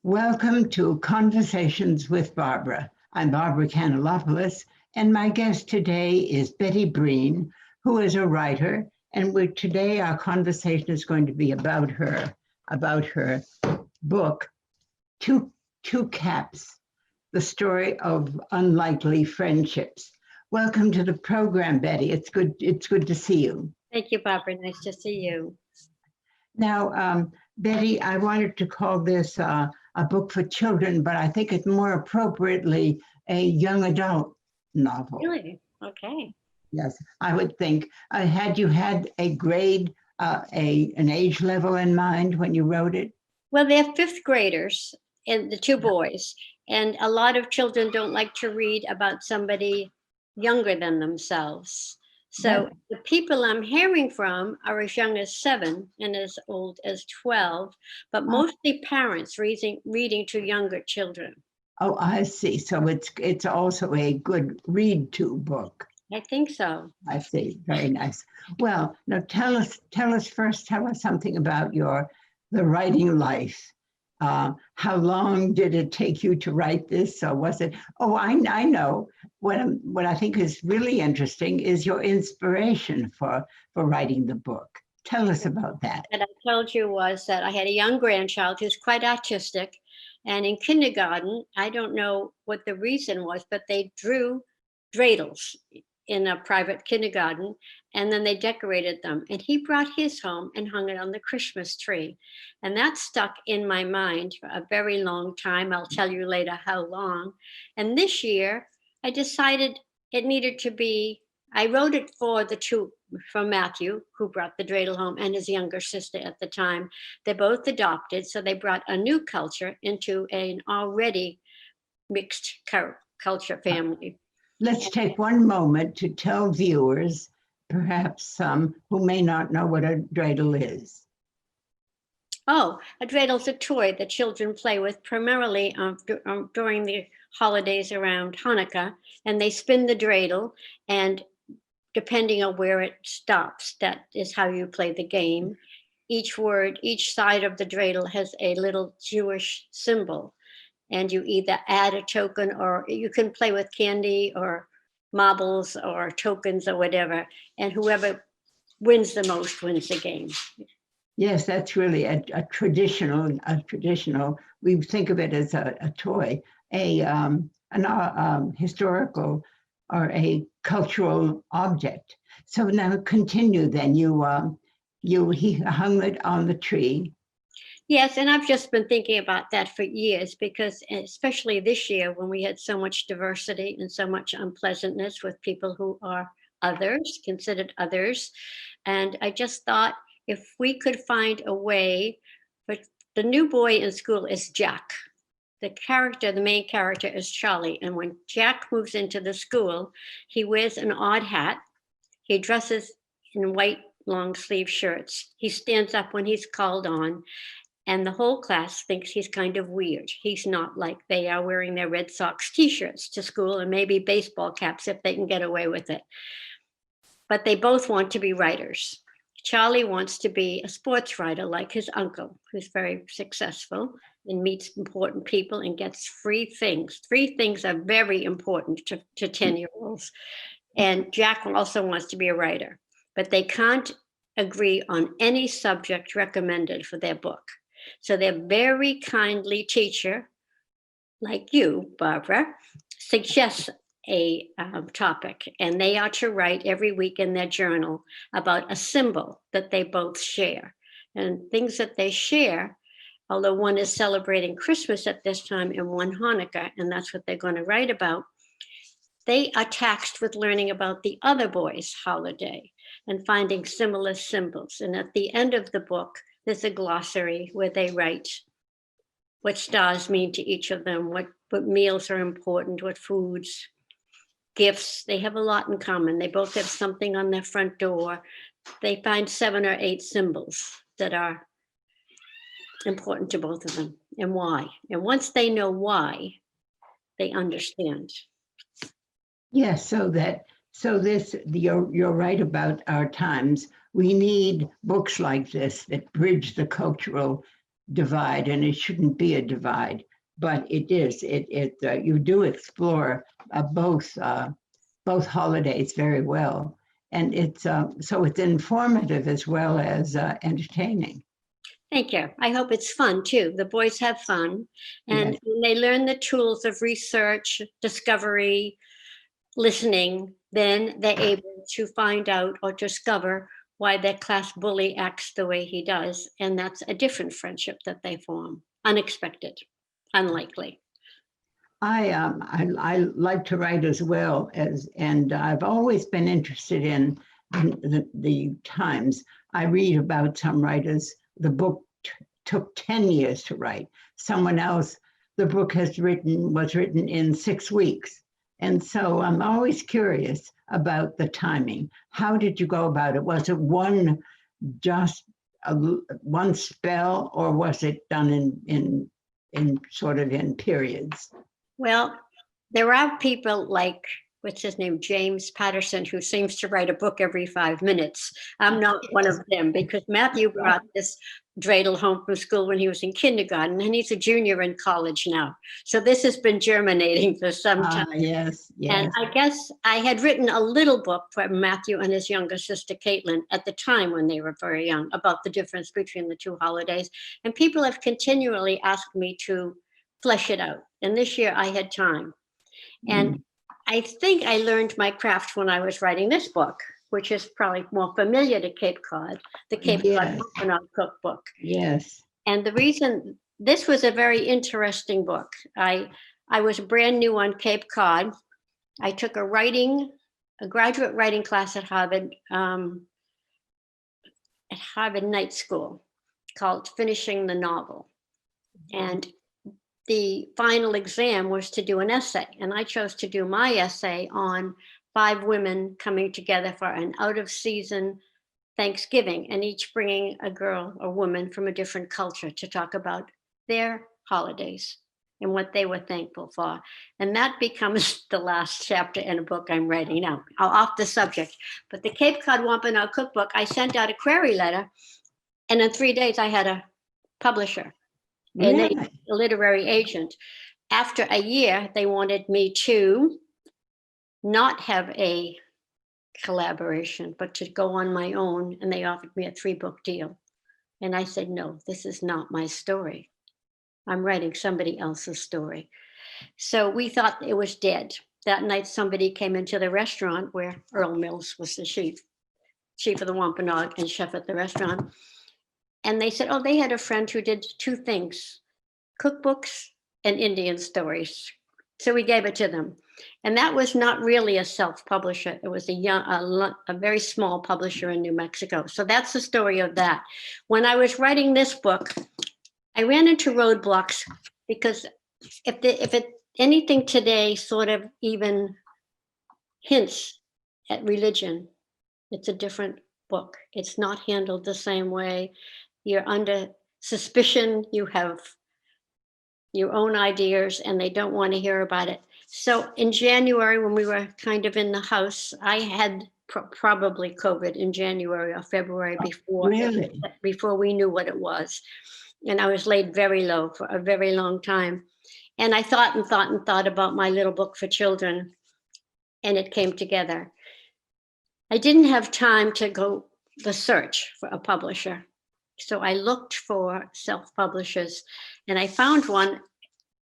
Welcome to Conversations with Barbara. I'm Barbara Kanellopoulos, and my guest today is Betty Breen, who is a writer, and today our conversation is going to be about her book, Two Caps, the story of unlikely friendships. Welcome to the program, Betty. It's good to see you. Thank you, Barbara. Nice to see you. Now, Betty, I wanted to call this a book for children, but I think it's more appropriately a young adult novel. Really? Okay. Yes, I would think. Had you had a grade, an age level in mind when you wrote it? Well, they're fifth graders, and the two boys, and a lot of children don't like to read about somebody younger than themselves. So the people I'm hearing from are as young as 7 and as old as 12, but mostly parents reading to younger children. Oh, I see. So it's also a good read to book. I think so. I see. Very nice. Well, now tell us something about the writing life. How long did it take you to write this? Or was it? Oh, I know. What I think is really interesting is your inspiration for writing the book. Tell us about that. What I told you was that I had a young grandchild who's quite artistic, and in kindergarten, I don't know what the reason was, but they drew dreidels in a private kindergarten, and then they decorated them. And he brought his home and hung it on the Christmas tree. And that stuck in my mind for a very long time. I'll tell you later how long. And this year, I decided it needed to be, I wrote it for Matthew, who brought the dreidel home, and his younger sister at the time. They're both adopted, so they brought a new culture into an already mixed culture family. Let's take one moment to tell viewers, perhaps some who may not know what a dreidel is. Oh, a dreidel is a toy that children play with primarily during the holidays around Hanukkah, and they spin the dreidel, and depending on where it stops, that is how you play the game. Each side of the dreidel has a little Jewish symbol. And you either add a token, or you can play with candy or marbles or tokens or whatever. And whoever wins the most wins the game. Yes, that's really a traditional. We think of it as a toy, an historical or a cultural object. So now continue. Then he hung it on the tree. Yes, and I've just been thinking about that for years, because especially this year when we had so much diversity and so much unpleasantness with people who are considered others. And I just thought if we could find a way, but the new boy in school is Jack. The main character is Charlie. And when Jack moves into the school, he wears an odd hat. He dresses in white long sleeve shirts. He stands up when he's called on. And the whole class thinks he's kind of weird. He's not like they are, wearing their Red Sox t-shirts to school and maybe baseball caps if they can get away with it. But they both want to be writers. Charlie wants to be a sports writer like his uncle, who's very successful and meets important people and gets free things. Free things are very important to 10-year-olds. And Jack also wants to be a writer, but they can't agree on any subject recommended for their book. So their very kindly teacher, like you, Barbara, suggests a topic, and they are to write every week in their journal about a symbol that they both share. And things that they share, although one is celebrating Christmas at this time and one Hanukkah, and that's what they're going to write about, they are taxed with learning about the other boy's holiday and finding similar symbols. And at the end of the book, there's a glossary where they write what stars mean to each of them, what meals are important, what foods, gifts. They have a lot in common. They both have something on their front door. They find 7 or 8 symbols that are important to both of them, and why. And once they know why, they understand. Yes, you're right about our times. We need books like this that bridge the cultural divide, and it shouldn't be a divide, but it is. You do explore both holidays very well, and so it's informative as well as entertaining. Thank you. I hope it's fun too. The boys have fun, and Yes. when they learn the tools of research, discovery, listening, then they're able to find out or discover why their class bully acts the way he does. And that's a different friendship that they form. Unexpected, unlikely. I like to write as well and I've always been interested in the times. I read about some writers. The book took 10 years to write. Someone else, the book was written in 6 weeks. And so I'm always curious about the timing. How did you go about it? Was it one spell, or was it done in sort of in periods? Well, there are people like, what's his name, James Patterson, who seems to write a book every 5 minutes. I'm not one of them, because Matthew brought this dreidel home from school when he was in kindergarten, and he's a junior in college now. So this has been germinating for some time. Yes, And yes. I guess I had written a little book for Matthew and his younger sister, Caitlin, at the time when they were very young, about the difference between the two holidays. And people have continually asked me to flesh it out. And this year I had time. And I think I learned my craft when I was writing this book, which is probably more familiar to Cape Cod, the Cape Cod Wampanoag Cookbook. Yes. And the reason this was a very interesting book, I was brand new on Cape Cod. I took a graduate writing class at Harvard Night School called Finishing the Novel. And the final exam was to do an essay, and I chose to do my essay on 5 women coming together for an out-of-season Thanksgiving, and each bringing a girl or woman from a different culture to talk about their holidays and what they were thankful for. And that becomes the last chapter in a book I'm writing now. Off the subject, but the Cape Cod Wampanoag Cookbook, I sent out a query letter, and in 3 days I had a publisher. Really? A literary agent. After a year, they wanted me to not have a collaboration, but to go on my own. And they offered me a 3-book deal. And I said, no, this is not my story. I'm writing somebody else's story. So we thought it was dead. That night, somebody came into the restaurant where Earl Mills was the chief of the Wampanoag and chef at the restaurant. And they said, oh, they had a friend who did 2 things, cookbooks and Indian stories. So we gave it to them. And that was not really a self-publisher. It was a very small publisher in New Mexico. So that's the story of that. When I was writing this book, I ran into roadblocks because if anything today sort of even hints at religion, it's a different book. It's not handled the same way. You're under suspicion, you have your own ideas, and they don't want to hear about it. So in January, when we were kind of in the house, I had probably COVID in January or February before we knew what it was. And I was laid very low for a very long time. And I thought and thought and thought about my little book for children, and it came together. I didn't have time to go the search for a publisher. So I looked for self-publishers, and I found one,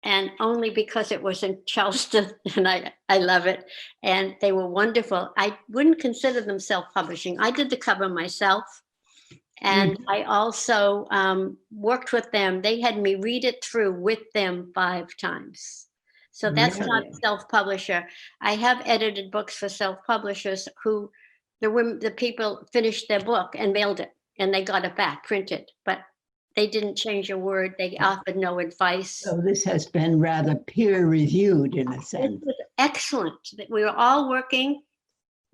and only because it was in Charleston, and I love it, and they were wonderful. I wouldn't consider them self-publishing. I did the cover myself, and I also worked with them. They had me read it through with them 5 times. So that's not self-publisher. I have edited books for self-publishers who the people finished their book and mailed it, and they got it back printed, but they didn't change a word. They offered no advice. So this has been rather peer reviewed in a sense. It was excellent. We were all working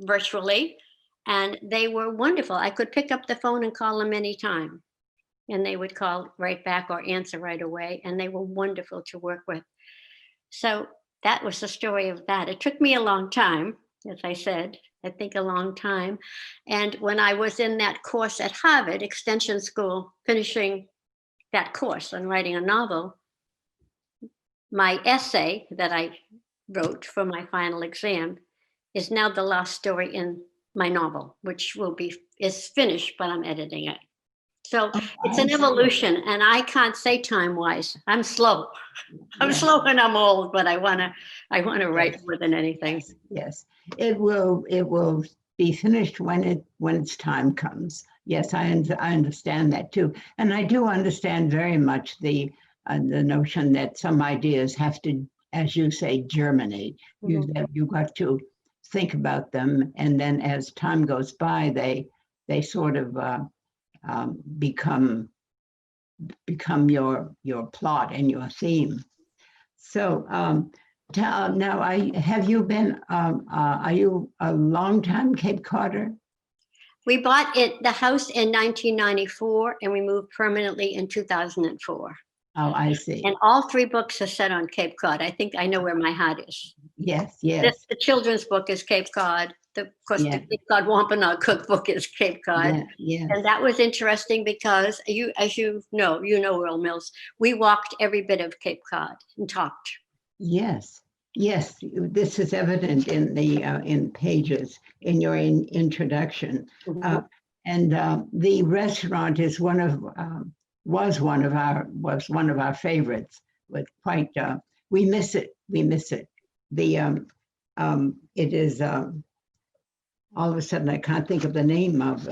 virtually, and they were wonderful. I could pick up the phone and call them anytime, and they would call right back or answer right away, and they were wonderful to work with. So that was the story of that. It took me a long time, as I said, I think a long time. And when I was in that course at Harvard Extension School, finishing that course on writing a novel, my essay that I wrote for my final exam is now the last story in my novel, which is finished, but I'm editing it. So Oh, it's I an see. evolution, and I can't say time-wise. I'm slow. I'm Yes, slow and I'm old, but I wanna write yes, more than anything. yes, yes. It will be finished when its time comes. Yes, I understand that too. And I do understand very much the notion that some ideas have to, as you say, germinate. You got to think about them, and then as time goes by, they sort of become your plot and your theme. So now, are you a longtime Cape Codder? We bought the house in 1994, and we moved permanently in 2004. Oh, I see. And all 3 books are set on Cape Cod. I think I know where my heart is. Yes, yes, The children's book is Cape Cod. Of course, yeah, the Cape Cod Wampanoag cookbook is Cape Cod. yeah, yes, And that was interesting because as you know Earl Mills, we walked every bit of Cape Cod and talked. yes, yes. This is evident in the in pages in your introduction. Mhm. And the restaurant is was one of our favorites. With quite, we miss it. We miss it. The it is all of a sudden I can't think of the name of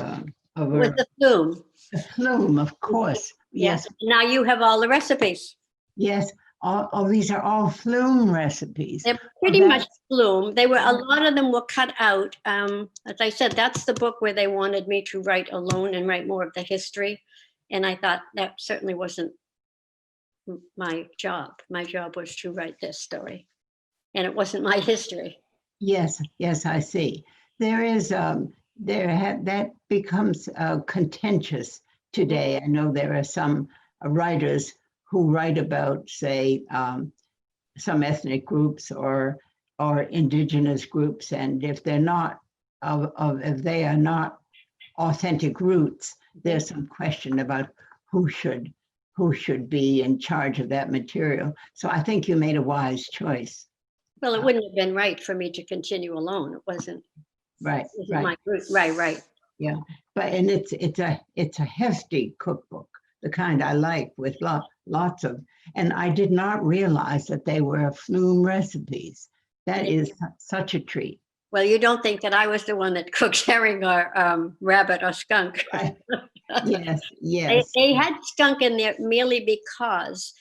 With the Flume. the Flume, of course. Yeah. Yes, Now you have all the recipes. yes. All these are all Flume recipes. They're pretty much Flume. A lot of them were cut out. As I said, that's the book where they wanted me to write alone and write more of the history. And I thought that certainly wasn't my job. My job was to write this story. And it wasn't my history. Yes, yes, I see. There is that becomes contentious today. I know there are some writers who write about, say, some ethnic groups or indigenous groups, and if they're not if they are not authentic roots, there's some question about who should be in charge of that material. So I think you made a wise choice. Well, it wouldn't have been right for me to continue alone. It wasn't Right, my route. Right. yeah. But and it's a hefty cookbook, the kind I like, with lots of. And I did not realize that they were Flume recipes. That is such a treat. Well, you don't think that I was the one that cooked herring or rabbit or skunk. Right. Yes, yes. They had skunk in there merely because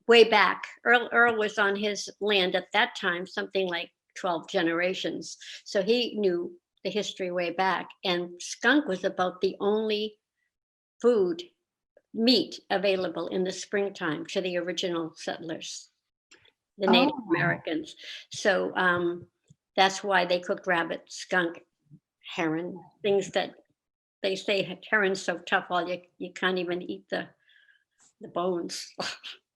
way back, Earl was on his land at that time, something like 12 generations. So he knew the history way back. And skunk was about the only meat available in the springtime to the original settlers, the Native Americans. So that's why they cooked rabbit, skunk, heron, things that they say heron's so tough, you can't even eat the bones.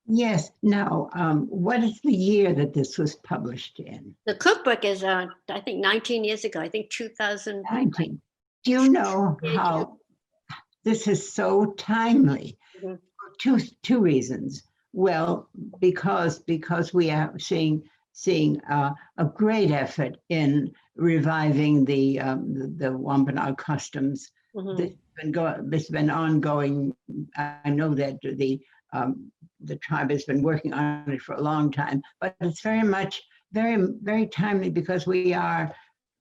Yes. Now, what is the year that this was published in? The cookbook is, I think, 19 years ago. I think 2000. 19. Do you know how this is so timely? Mhm. Two reasons. Well, because we are seeing a great effort in reviving the Wampanoag customs. Mhm. This has been ongoing. I know that the tribe has been working on it for a long time, but it's very timely, because we are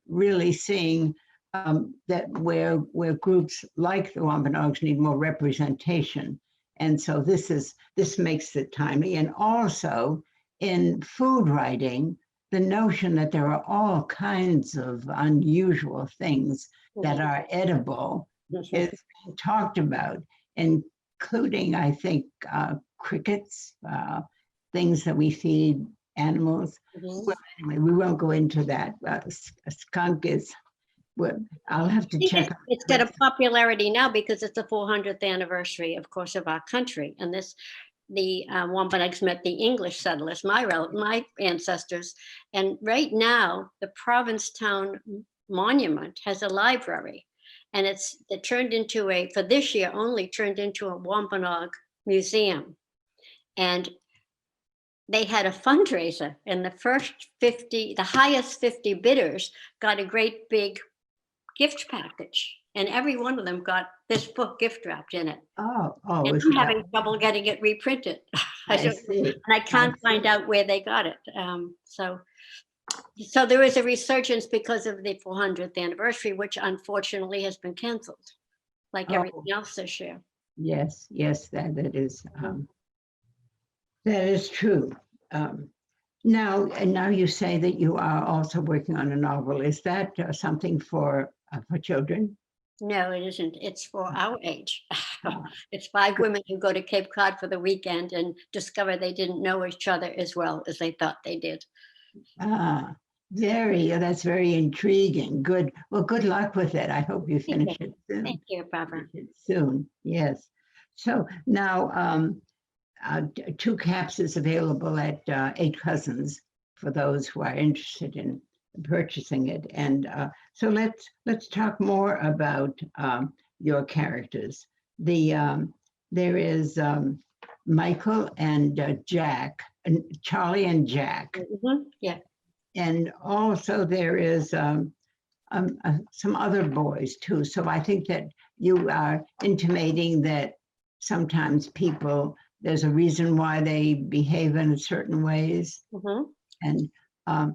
really seeing that where groups like the Wampanoags need more representation. And so this makes it timely. And also in food writing, the notion that there are all kinds of unusual things that are edible is talked about, including, I think, crickets, things that we feed animals. Mhm. Well, anyway, we won't go into that. A skunk is, well, I'll have to check. It's got a popularity now because it's the 400th anniversary, of course, of our country. And the Wampanoags met the English settlers, my ancestors. And right now, the Provincetown Monument has a library. And it turned into for this year only, turned into a Wampanoag museum, and they had a fundraiser, and the highest 50 bidders got a great big gift package, and every one of them got this book gift wrapped in it. Oh, And is I'm that, having trouble getting it reprinted. I I don't, see. and I can't find out where they got it. So there is a resurgence because of the 400th anniversary, which unfortunately has been canceled, like Oh. everything else this year. Yes, yes, that is true. Now you say that you are also working on a novel. Is that something for children? No, it isn't. It's for our age. Uh, It's 5 women who go to Cape Cod for the weekend and discover they didn't know each other as well as they thought they did. Ah, that's very intriguing. Good. Well, good luck with it. I hope you finish it soon. Thank you, Barbara. Finish it soon. Yes. So now, 2 Caps is available at 8 Cousins for those who are interested in purchasing it. And so let's talk more about your characters. There is Michael and Jack, and Charlie and Jack, Yeah. and also there is some other boys too. So I think that you are intimating that sometimes there's a reason why they behave in certain ways. And I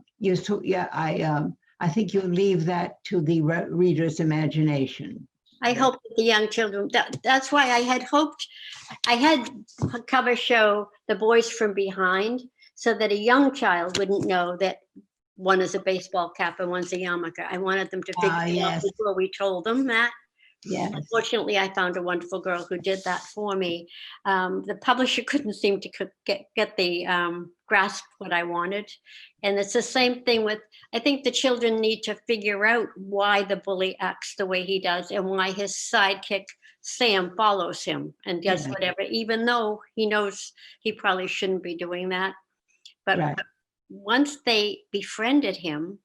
think you leave that to the reader's imagination. I hope that the young children, that's why I had hoped, I had a cover show The Boys from Behind, so that a young child wouldn't know that one is a baseball cap and one's a yarmulke. I wanted them to figure it out before we told them that. Yes. Unfortunately, I found a wonderful girl who did that for me. The publisher couldn't seem to get the grasp what I wanted. And it's the same thing with, I think the children need to figure out why the bully acts the way he does and why his sidekick, Sam, follows him and does whatever, even though he knows he probably shouldn't be doing that. But once they befriended him,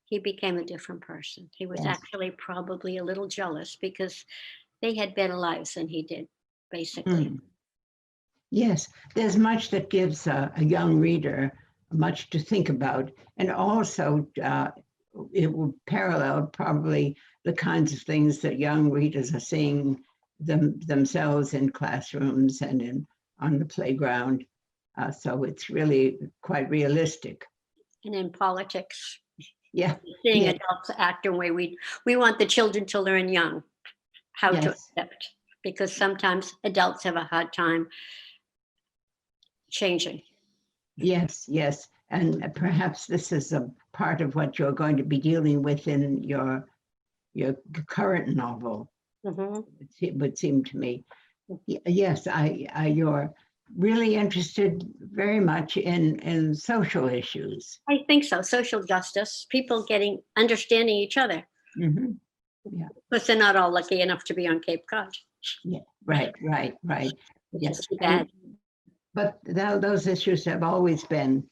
he became a different person. He was actually probably a little jealous because they had better lives than he did, basically. Yes, there's much that gives a young reader much to think about. And also, it will parallel probably the kinds of things that young readers are seeing themselves in classrooms and on the playground. So it's really quite realistic. And in politics. Yeah. Seeing adults act in a way we want the children to learn young how to accept, because sometimes adults have a hard time changing. Yes. And perhaps this is a part of what you're going to be dealing with in your current novel. It would seem to me. Yes, you're really interested very much in social issues. I think so. Social justice, people understanding each other. Because they're not all lucky enough to be on Cape Cod. Yeah, right. Yes, too bad. But those issues have always been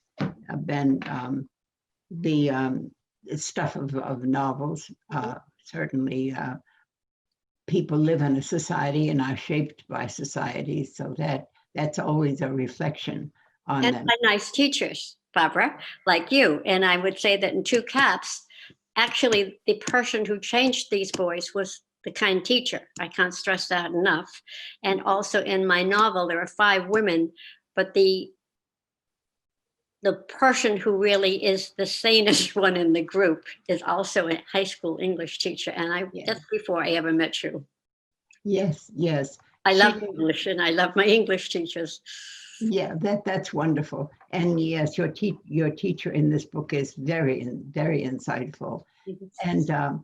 the stuff of novels. Certainly, people live in a society and are shaped by society, so that's always a reflection on them. And by nice teachers, Barbara, like you. And I would say that in 2 Caps, actually, the person who changed these boys was the kind teacher. I can't stress that enough. And also in my novel, there are 5 women, but the person who really is the sanest one in the group is also a high school English teacher. And that's before I ever met you. Yes. I love English and I love my English teachers. Yeah, that's wonderful. And yes, your teacher in this book is very insightful. And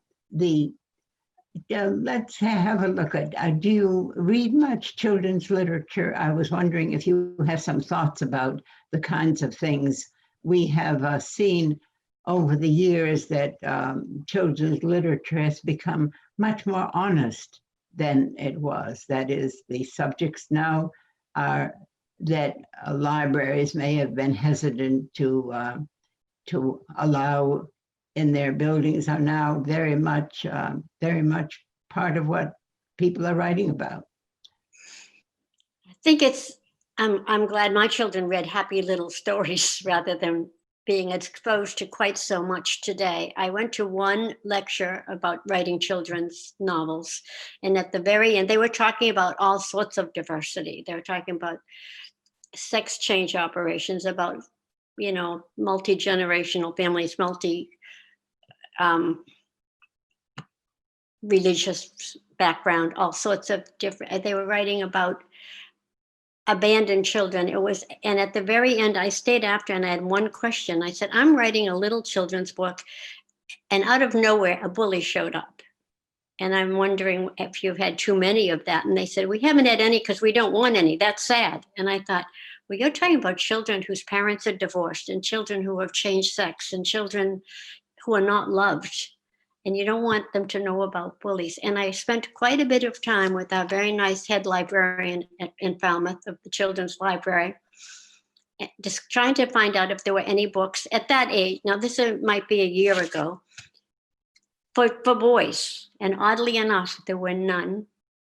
let's have a look at, do you read much children's literature? I was wondering if you have some thoughts about the kinds of things we have seen over the years, that children's literature has become much more honest than it was. That is, the subjects now are that libraries may have been hesitant to allow in their buildings are now very much part of what people are writing about. think I'm glad my children read happy little stories rather than being exposed to quite so much today. I went to one lecture about writing children's novels, and at the very end, they were talking about all sorts of diversity. They were talking about sex change operations, about multi-generational families, um, religious background, all sorts of different. They were writing about abandoned children. And at the very end, I stayed after and I had one question. I said, I'm writing a little children's book, and out of nowhere, a bully showed up. And I'm wondering if you've had too many of that. And they said, we haven't had any because we don't want any. That's sad. And I thought, well, you're talking about children whose parents are divorced, and children who have changed sex, and children who are not loved. And you don't want them to know about bullies. And I spent quite a bit of time with our very nice head librarian in Falmouth of the Children's Library, just trying to find out if there were any books at that age. Now, this might be a year ago, for boys. And oddly enough, there were none,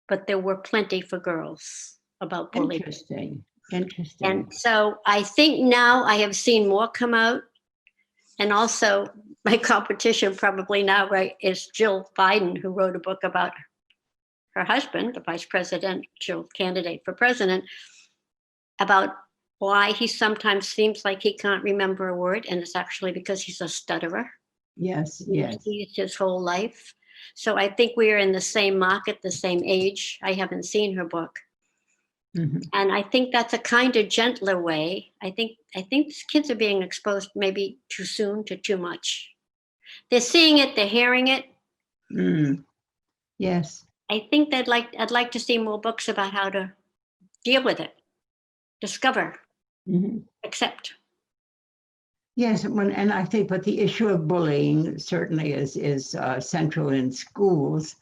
but there were plenty for girls about bullying. Interesting. And so I think now I have seen more come out. And also my competition probably now, right, is Jill Biden, who wrote a book about her husband, the vice presidential candidate for president, about why he sometimes seems like he can't remember a word. And it's actually because he's a stutterer. Yes. He's his whole life. So I think we are in the same market, the same age. I haven't seen her book. Mm-hmm. And I think that's a kind of gentler way. I think these kids are being exposed maybe too soon to too much. They're seeing it, they're hearing it. Yes. I think I'd like to see more books about how to deal with it, discover, accept. Yes, and I think, but the issue of bullying certainly is central in schools,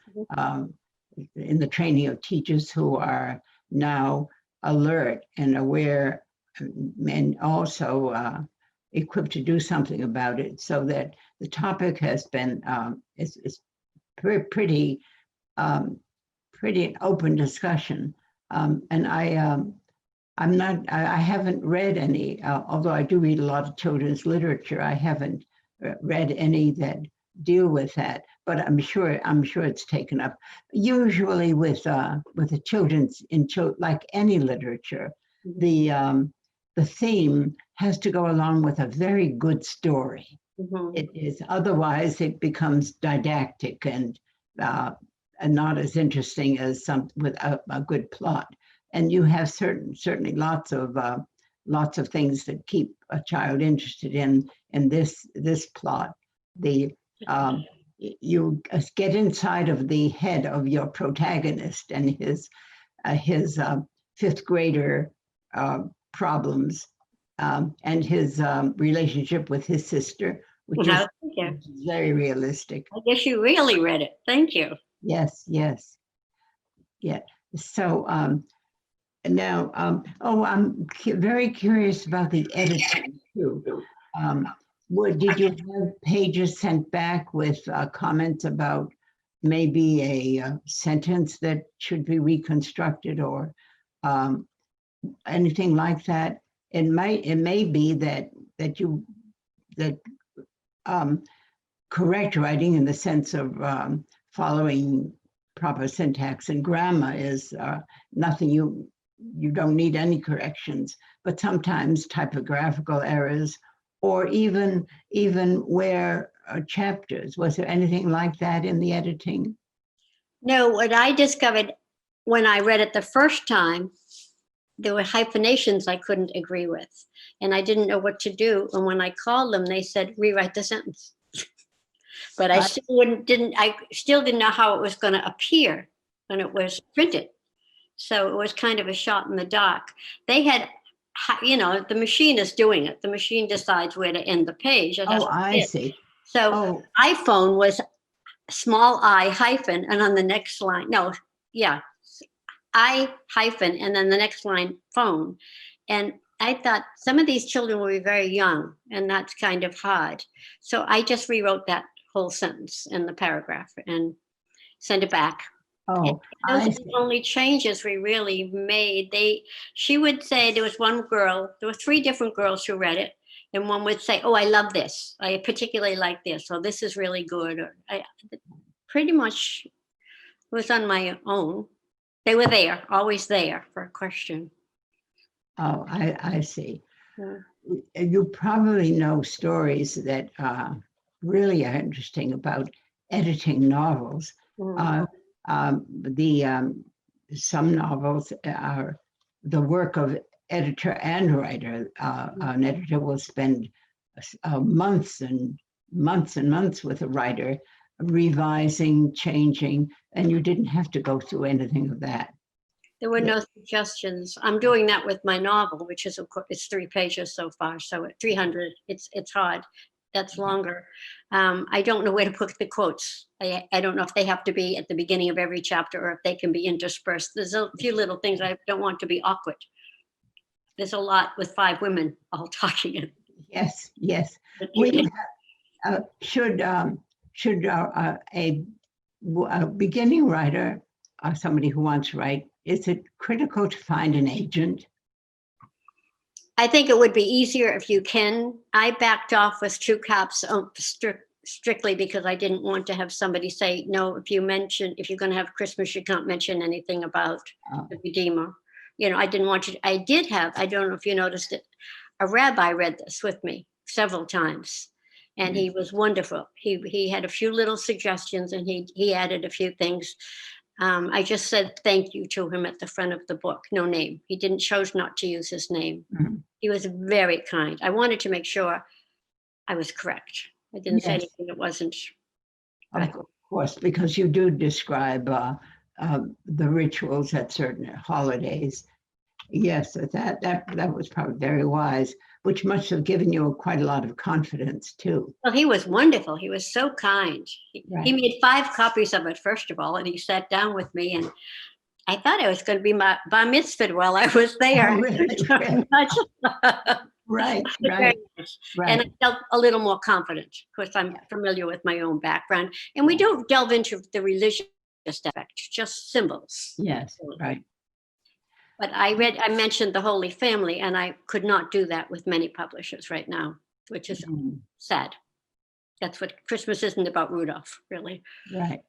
in the training of teachers who are now alert and aware, and also equipped to do something about it. So that the topic has been is pretty open discussion, and I haven't read any, although I do read a lot of children's literature. I haven't read any that deal with that, but I'm sure it's taken up. Usually with the children's, like any literature, the theme has to go along with a very good story. It is, otherwise it becomes didactic and not as interesting as with a good plot. And you have certainly lots of things that keep a child interested in this plot. You get inside of the head of your protagonist and his fifth grader problems, and his relationship with his sister, which is very realistic. I guess you really read it. Thank you. Yes. Yeah. So now, I'm very curious about the editing too. Did you have pages sent back with comments about maybe a sentence that should be reconstructed or anything like that? It may be that correct writing in the sense of following proper syntax and grammar is nothing you don't need any corrections, but sometimes typographical errors, or even where chapters. Was there anything like that in the editing? No, what I discovered when I read it the first time, there were hyphenations I couldn't agree with, and I didn't know what to do. And when I called them, they said, rewrite the sentence. But I still didn't know how it was going to appear when it was printed. So it was kind of a shot in the dark. They had, the machine is doing it. The machine decides where to end the page. I see. So iPhone was small I hyphen, and on the next line, I hyphen, and then the next line phone. And I thought some of these children will be very young, and that's kind of hard. So I just rewrote that whole sentence in the paragraph and sent it back. Oh, Those I are the see. only changes we really made. She would say there was one girl, there were three different girls who read it, and one would say, "Oh, I love this. I particularly like this. Or this is really good." Or I pretty much was on my own. They were there, always there for a question. Oh, I see. Yeah. You probably know stories that really are interesting about editing novels. Mhm. Uh, the Some novels are the work of editor and writer. An editor will spend months and months and months with a writer, revising, changing, and you didn't have to go through anything of that. There were no suggestions. I'm doing that with my novel, which is, of course, it's 3 pages so far. So at 300, it's hard. That's longer. I don't know where to put the quotes. I don't know if they have to be at the beginning of every chapter or if they can be interspersed. There's a few little things I don't want to be awkward. There's a lot with 5 women all talking. Yes, yes. But We should a beginning writer, somebody who wants to write, is it critical to find an agent? I think it would be easier if you can. I backed off with True Caps strictly because I didn't want to have somebody say, no, if you're going to have Christmas, you can't mention anything about the Redeemer. I didn't want you. I don't know if you noticed it. A rabbi read this with me several times, and he was wonderful. He had a few little suggestions, and he added a few things. I just said thank you to him at the front of the book. No name. He chose not to use his name. Mhm. He was very kind. I wanted to make sure I was correct. I didn't say Yes. anything that wasn't. Of course, because you do describe the rituals at certain holidays. Yes, that was probably very wise, which must have given you quite a lot of confidence too. Well, he was wonderful. He was so kind. He Right. made 5 copies of it, first of all, and he sat down with me, and I thought I was going to be my bar mitzvah while I was there. Oh, really? Very much. Right, Very right, much. And I right. felt a little more confident because I'm familiar with my own background. And we don't delve into the religious aspect, just symbols. Yes, right. But I mentioned the Holy Family, and I could not do that with many publishers right now, which is Mhm. sad. That's what Christmas isn't about Rudolph, really. Right.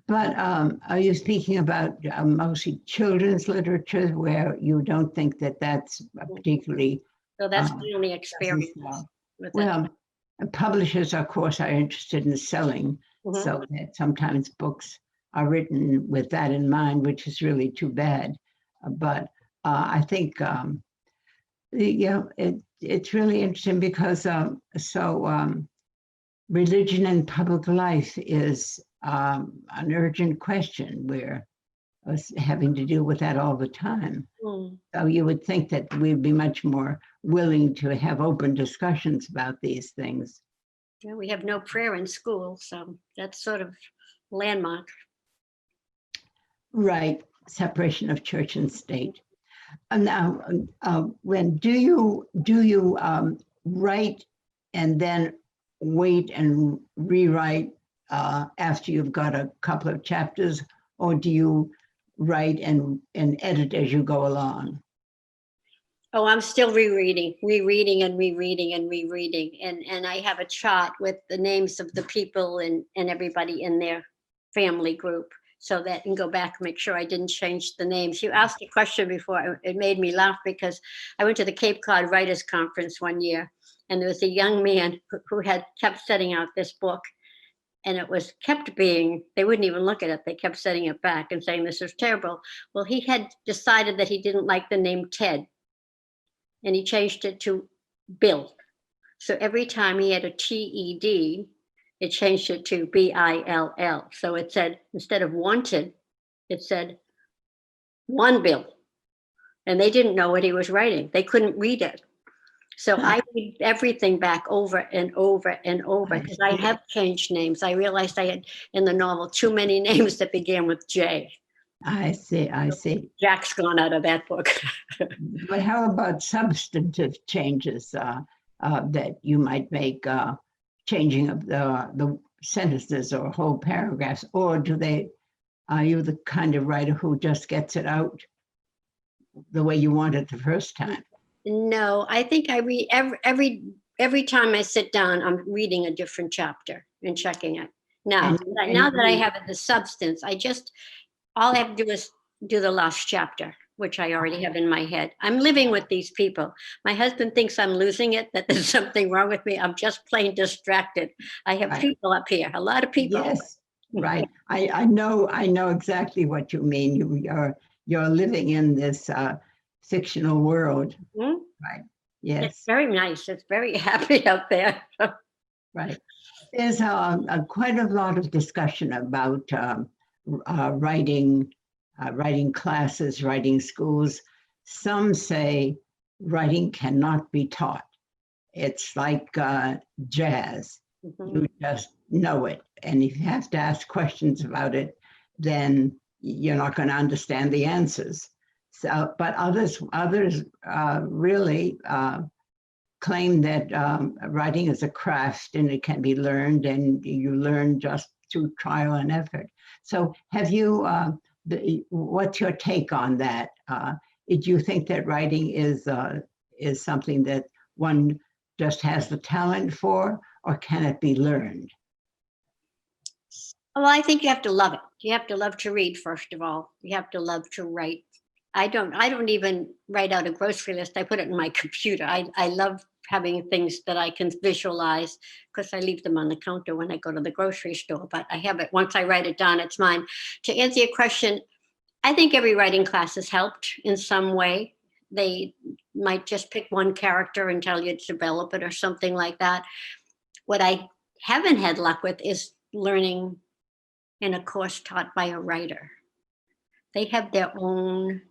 But are you speaking about mostly children's literature where you don't think that that's particularly So that's um, my only doesn't experience sell? with it. Well, publishers, of course, are interested in selling, Mhm. so that sometimes books are written with that in mind, which is really too bad. But I think it's really interesting because religion in public life is an urgent question. We're having to deal with that all the time. Mm. So you would think that we'd be much more willing to have open discussions about these things. Yeah, we have no prayer in school, so that's sort of landmark. Right, separation of church and state. And now, when do you write and then wait and rewrite after you've got a couple of chapters, or do you write and edit as you go along? Oh, I'm still rereading and I have a chart with the names of the people and everybody in their family group so that I can go back and make sure I didn't change the names. You asked a question before, it made me laugh because I went to the Cape Cod Writers Conference one year, and there was a young man who had kept setting out this book, and it was kept being, they wouldn't even look at it. They kept setting it back and saying, this is terrible. Well, he had decided that he didn't like the name Ted, and he changed it to Bill. So every time he had a TED, it changed it to BILL. So it said, instead of wanted, it said one bill. And they didn't know what he was writing. They couldn't read it. So I read everything back over and over and over because I have changed names. I realized I had in the novel too many names that began with J. I see. Jack's gone out of that book. But how about substantive changes that you might make, changing of the sentences or whole paragraphs, or do they Are you the kind of writer who just gets it out the way you want it the first time? No, I think I read every time I sit down, I'm reading a different chapter and checking it. Now, now that I have the substance, all I have to do is do the last chapter, which I already have in my head. I'm living with these people. My husband thinks I'm losing it, that there's something wrong with me. I'm just plain distracted. I have people up here, a lot of people. Yes, right. I know exactly what you mean. You're living in this fictional world, right? Yes. It's very nice. It's very happy out there. Right. There's quite a lot of discussion about writing classes, writing schools. Some say writing cannot be taught. It's like jazz. You just know it. And if you have to ask questions about it, then you're not going to understand the answers. So, but others really claim that writing is a craft and it can be learned, and you learn just through trial and effort. So have you, what's your take on that? Do you think that writing is something that one just has the talent for, or can it be learned? Well, I think you have to love it. You have to love to read, first of all. You have to love to write. I don't even write out a grocery list. I put it in my computer. I love having things that I can visualize, because I leave them on the counter when I go to the grocery store, but I have it. Once I write it down, it's mine. To answer your question, I think every writing class has helped in some way. They might just pick one character and tell you to develop it or something like that. What I haven't had luck with is learning in a course taught by a writer. They have their own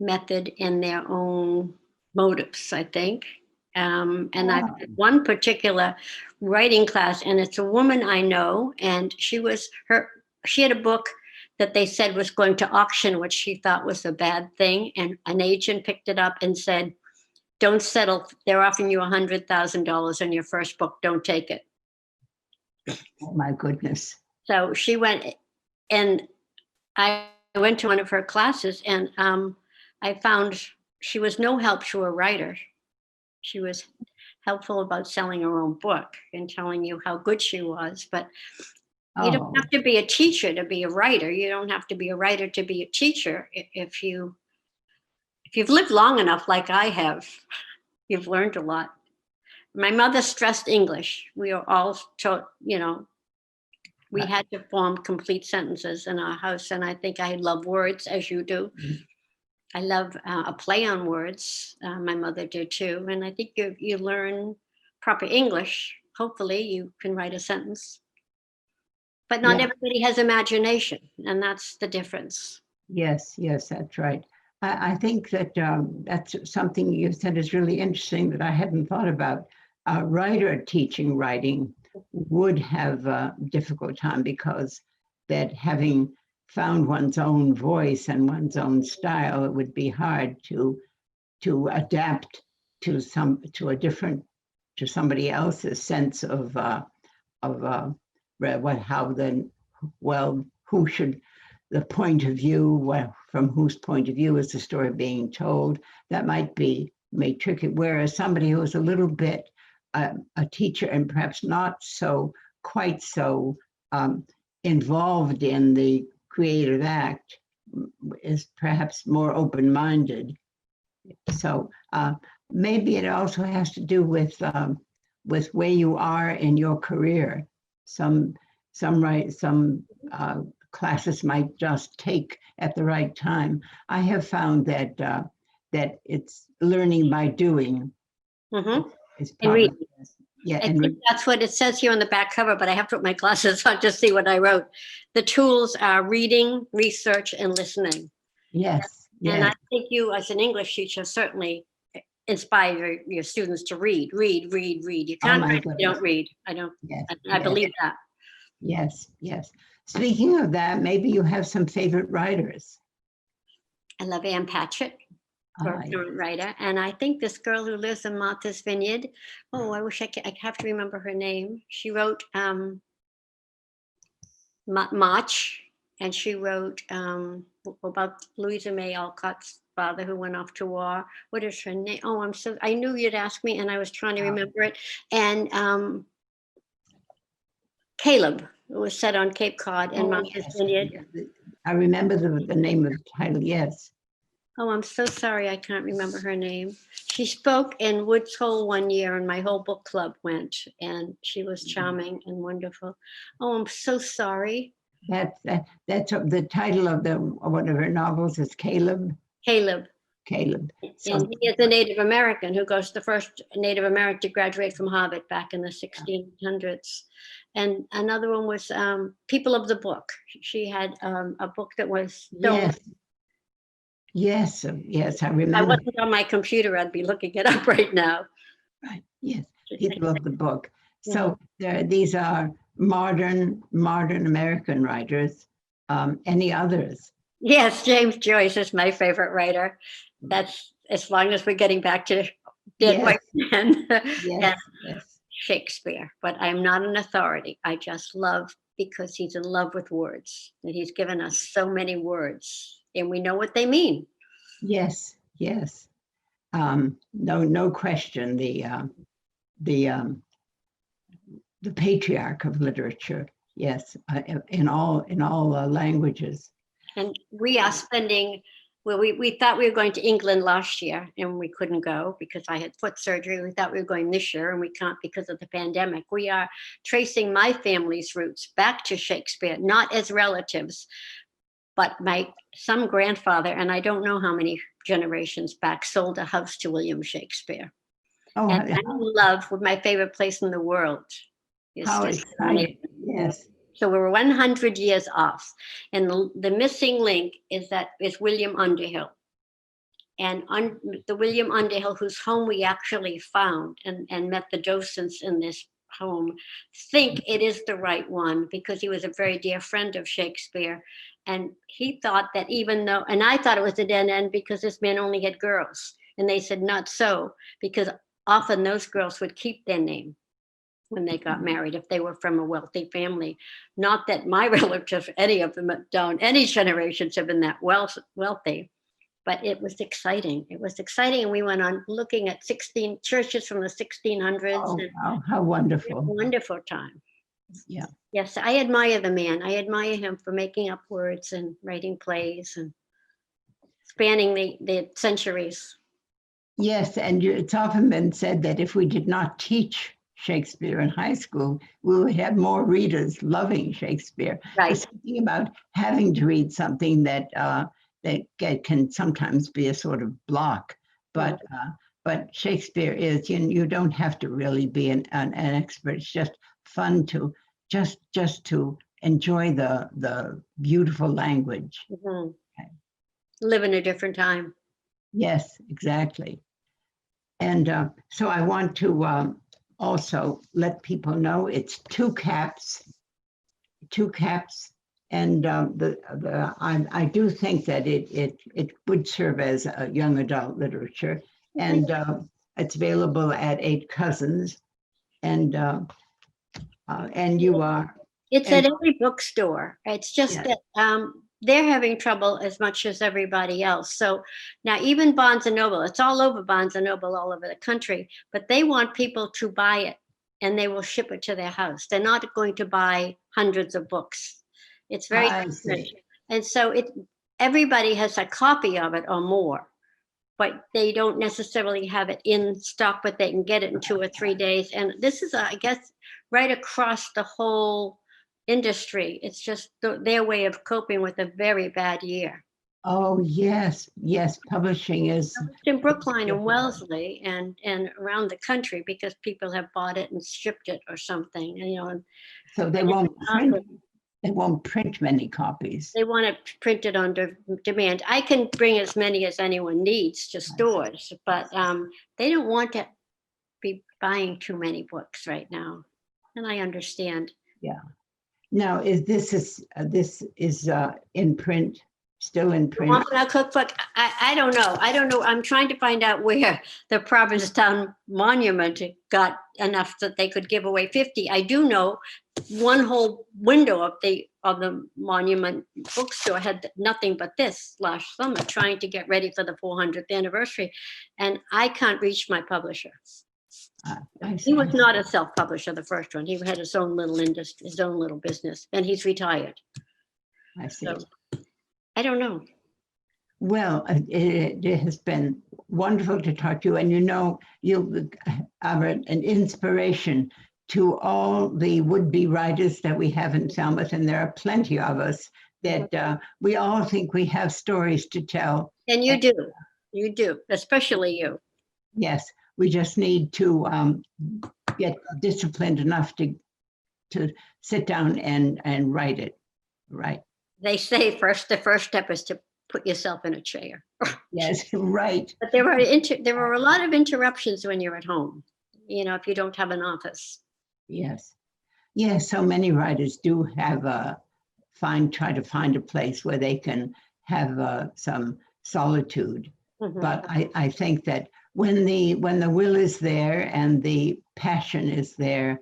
method and their own motives, I think. And I've had one particular writing class, and it's a woman I know, and she had a book that they said was going to auction, which she thought was a bad thing. And an agent picked it up and said, "Don't settle. They're offering you $100,000 on your first book. Don't take it." Oh my goodness. So she went, and I went to one of her classes, and I found she was no help to a writer. She was helpful about selling her own book and telling you how good she was. But you don't have to be a teacher to be a writer. You don't have to be a writer to be a teacher. If you've lived long enough, like I have, you've learned a lot. My mother stressed English. We were all taught, we had to form complete sentences in our house. And I think I love words, as you do. I love a play on words. My mother did too. And I think you learn proper English. Hopefully you can write a sentence. But not everybody has imagination, and that's the difference. Yes, that's right. I think that that's something you said is really interesting that I hadn't thought about. A writer teaching writing would have a difficult time, because that having found one's own voice and one's own style, it would be hard to adapt to somebody else's sense of who should, the point of view, from whose point of view is the story being told. That might be tricky. Whereas somebody who is a little bit a teacher and perhaps not quite so involved in the creative act is perhaps more open-minded. So maybe it also has to do with where you are in your career. Some classes might just take at the right time. I have found that it's learning by doing. Is probably best. Yeah, I think that's what it says here on the back cover, but I have to put my glasses on to see what I wrote. The tools are reading, research, and listening. Yes. And I think you, as an English teacher, certainly inspire your students to read. You can't write if you don't read. I believe that. Yes. Speaking of that, maybe you have some favorite writers. I love Ann Patchett, current writer. And I think this girl who lives in Martha's Vineyard, I wish I have to remember her name. She wrote March, and she wrote about Louisa May Alcott's father who went off to war. What is her name? Oh, I knew you'd ask me, and I was trying to remember it. And Caleb. It was set on Cape Cod and Martha's Vineyard. Yes. I remember the name of the title, yes. Oh, I'm so sorry. I can't remember her name. She spoke in Woods Hole one year, and my whole book club went, and she was charming and wonderful. Oh, I'm so sorry. That's the title of one of her novels is Caleb. Caleb. So, And he is a Native American who goes the first Native American to graduate from Harvard back in the 1600s. And another one was People of the Book. She had a book that was yes, I remember. I wasn't on my computer. I'd be looking it up right now. Right. Yes, People of the Book. So these are modern American writers. Any others? Yes, James Joyce is my favorite writer. That's as long as we're getting back to dead white men. Yes. Shakespeare, but I'm not an authority. I just love because he's in love with words, and he's given us so many words, and we know what they mean. Yes. No question. The patriarch of literature. Yes, in all languages. And we are spending. Well, we thought we were going to England last year, and we couldn't go because I had foot surgery. We thought we were going this year, and we can't because of the pandemic. We are tracing my family's roots back to Shakespeare, not as relatives, but some grandfather, and I don't know how many generations back, sold a house to William Shakespeare. Oh, and I love my favorite place in the world is how exciting! Yes. So we were 100 years off, and the missing link is William Underhill, and the William Underhill whose home we actually found and met the docents in this home think it is the right one because he was a very dear friend of Shakespeare, and he thought that and I thought it was a dead end because this man only had girls, and they said not so because often those girls would keep their name when they got married, if they were from a wealthy family. Not that my relatives, any of them any generations have been that wealthy, but it was exciting. And we went on looking at 16 churches from the 1600s. Oh, wow, how wonderful. Wonderful time. Yeah. Yes, I admire the man. I admire him for making up words and writing plays and spanning the centuries. Yes, and it's often been said that if we did not teach Shakespeare in high school, we would have more readers loving Shakespeare. Right. There's something about having to read something that can sometimes be a sort of block, but Shakespeare is, you don't have to really be an expert. It's just fun to just to enjoy the beautiful language. Mm-hmm. Okay. Live in a different time. Yes, exactly. And so I want to also let people know it's two caps, and I do think that it would serve as a young adult literature, and it's available at 8 Cousins, and you are. It's at every bookstore. It's just that they're having trouble as much as everybody else. So now even Barnes & Noble, it's all over Barnes & Noble all over the country, but they want people to buy it and they will ship it to their house. They're not going to buy hundreds of books. It's very different. And so everybody has a copy of it or more, but they don't necessarily have it in stock, but they can get it in 2 or 3 days. And this is, I guess, right across the whole industry. It's just their way of coping with a very bad year. Oh, yes. Publishing is in Brookline and Wellesley and around the country because people have bought it and shipped it or something. And, so they won't print many copies. They want it printed on demand. I can bring as many as anyone needs to stores, but they don't want to be buying too many books right now, and I understand. Yeah. Now, this is in print still in print? Wampanoag Cookbook, I don't know. I don't know. I'm trying to find out where the Provincetown Monument got enough that they could give away 50. I do know one whole window of the Monument bookstore had nothing but this last summer, trying to get ready for the 400th anniversary. And I can't reach my publisher. He was not a self-publisher, the first one. He had his own little industry, his own little business, and he's retired. I see. So, I don't know. Well, it has been wonderful to talk to you. And you know, you are an inspiration to all the would-be writers that we have in Falmouth, and there are plenty of us that we all think we have stories to tell. And you do, especially you. Yes, we just need to get disciplined enough to sit down and write it, right? They say the first step is to put yourself in a chair. Yes, right. But there were a lot of interruptions when you're at home, you know, if you don't have an office. Yes. Yes, so many writers do have try to find a place where they can have some solitude. Mhm. But I think that when the will is there and the passion is there,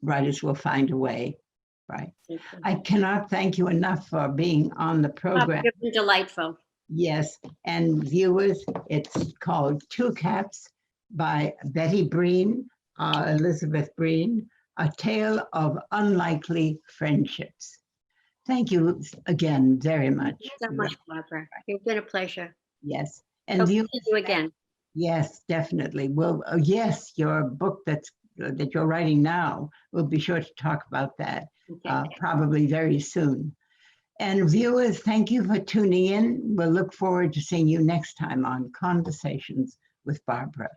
writers will find a way. Right. I cannot thank you enough for being on the program. You've been delightful. Yes, and viewers, it's called Two Caps by Betty Breen, Elizabeth Breen, A Tale of Unlikely Friendships. Thank you again very much. Thank you so much, Barbara. It's been a pleasure. Yes, and Hope to viewers, see you again. yes, definitely. Well, yes, your book that you're writing now, we'll be sure to talk about that. Okay. Probably very soon. And viewers, thank you for tuning in. We'll look forward to seeing you next time on Conversations with Barbara.